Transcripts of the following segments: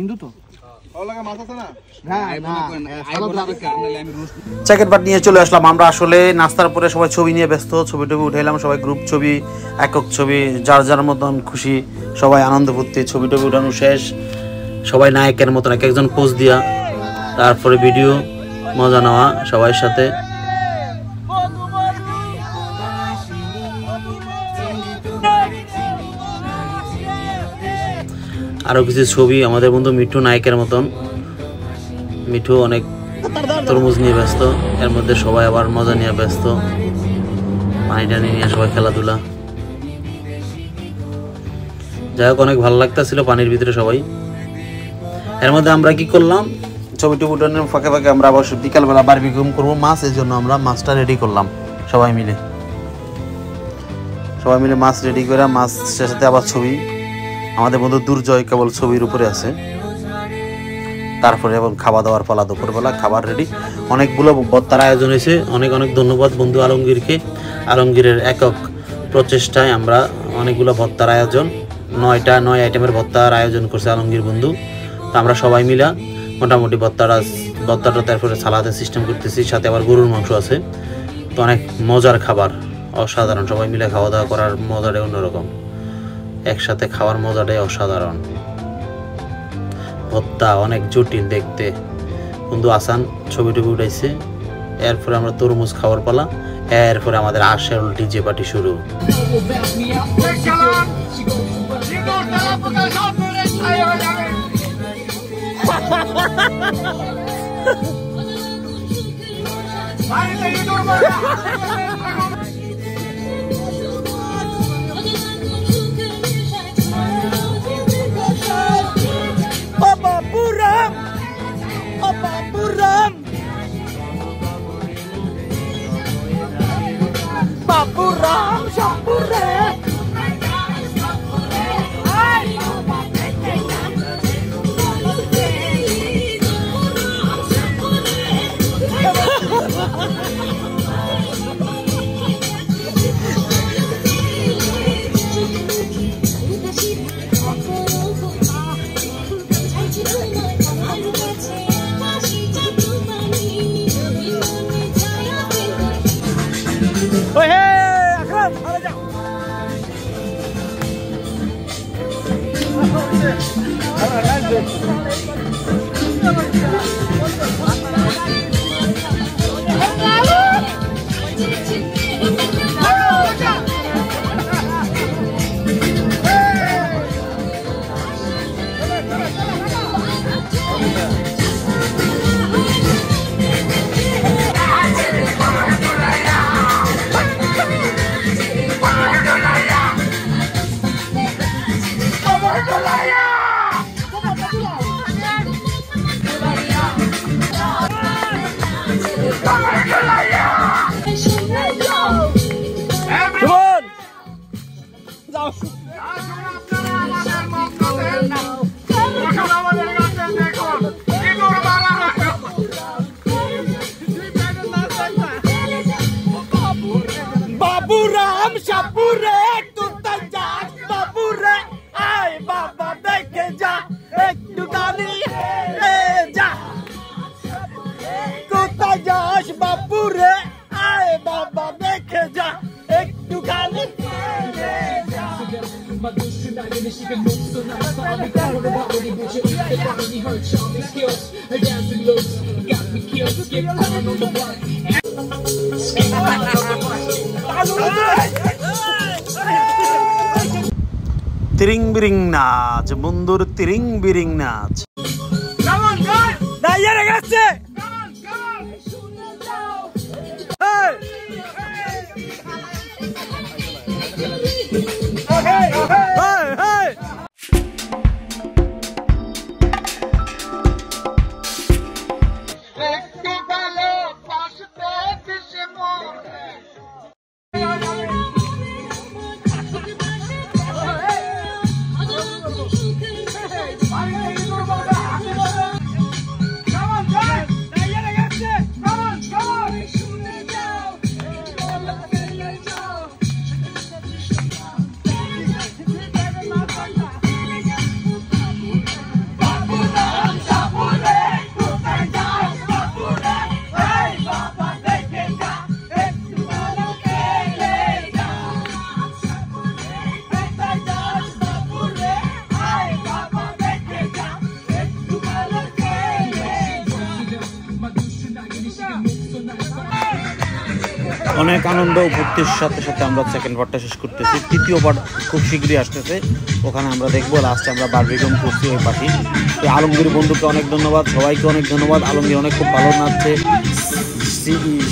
হিন্দু তো jacket but নিয়ে চলে আসলাম আমরা। আসলে নাস্তার পরে সবাই ছবি নিয়ে ব্যস্ত, ছবি টবি উঠাইলাম, সবাই গ্রুপ ছবি, একক ছবি, যার যার মতন খুশি সবাই আনন্দ ফুর্তি, ছবি টবি উঠানো শেষ। সবাই নায়কের মতন এক একজন পোজ দিয়া, তারপরে ভিডিও মজা নেওয়া সবার সাথে। আরো কিছু ছবি আমাদের বন্ধু মিঠু নায়কের মতন, মিঠু অনেক তরমুজ নিয়ে ব্যস্ত, এর মধ্যে সবাই আবার মজা নিয়ে ব্যস্ত, পানি টানি নিয়ে সবাই খেলাধুলা। যাই হোক অনেক ভালো লাগতেছিল পানির ভিতরে সবাই। এর মধ্যে আমরা কি করলাম, ছবি টবি উঠানোর ফাঁকে ফাঁকে আমরা আবার বিকালবেলা বারবিকিউ করবো মাছ, এই জন্য আমরা মাছটা রেডি করলাম সবাই মিলে মাছ রেডি করে মাছ শেষে আবার ছবি। আমাদের বন্ধু দুর্জয় কেবল ছবির উপরে আছে। তারপরে এবং খাওয়া দাওয়ার পালা, দুপুরবেলা খাবার রেডি। অনেকগুলো ভর্তার আয়োজন হয়েছে, অনেক অনেক ধন্যবাদ বন্ধু আলমগীরকে। আলমগীরের একক প্রচেষ্টায় আমরা অনেকগুলো ভর্তার আয়োজন, 9 আইটেমের ভর্তার আয়োজন করছে আলমগীর বন্ধু। তো আমরা সবাই মিলা মোটামুটি ভর্তাটা তারপরে সালাদের সিস্টেম করতেছি, সাথে আবার গরুর মাংস আছে। তো অনেক মজার খাবার, অসাধারণ। সবাই মিলে খাওয়া দাওয়া করার মজাটাই অন্যরকম, একসাথে খাওয়ার মজাটাই অসাধারণ। ভর্তা অনেক জটিল দেখতে। বন্ধু আসান ছবি টবি উঠাইছে। এরপরে আমরা তরমুজ খাওয়ার পালা, এরপরে আমাদের আসল ডিজে পার্টি শুরু। বাবুরাম শাপুরে তুই যা, বাবুরে আয় বাবা দেখে যা, একটু গানি যা, কোথায় যাস বাবুরে আয় বাবা দেখে যা, একটু গানি তিরিং বিরিং নাচ, বন্ধুর তিরিং বিরিং নাচ। অনেক আনন্দ ও ফুর্তির সাথে সাথে আমরা সেকেন্ড পার্টটা শেষ করতেছি। তৃতীয় পার্ট খুব শীঘ্রই আসতেছে, ওখানে আমরা দেখবো। লাস্টে আমরা বারবিকন করছি ওই পার্টি। তো আলমগীর বন্ধুকে অনেক ধন্যবাদ, সবাইকে অনেক ধন্যবাদ। আলমগীর অনেক খুব ভালো নাচছে,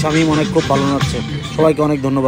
শামীম অনেক খুব ভালো নাচছে, সবাইকে অনেক ধন্যবাদ।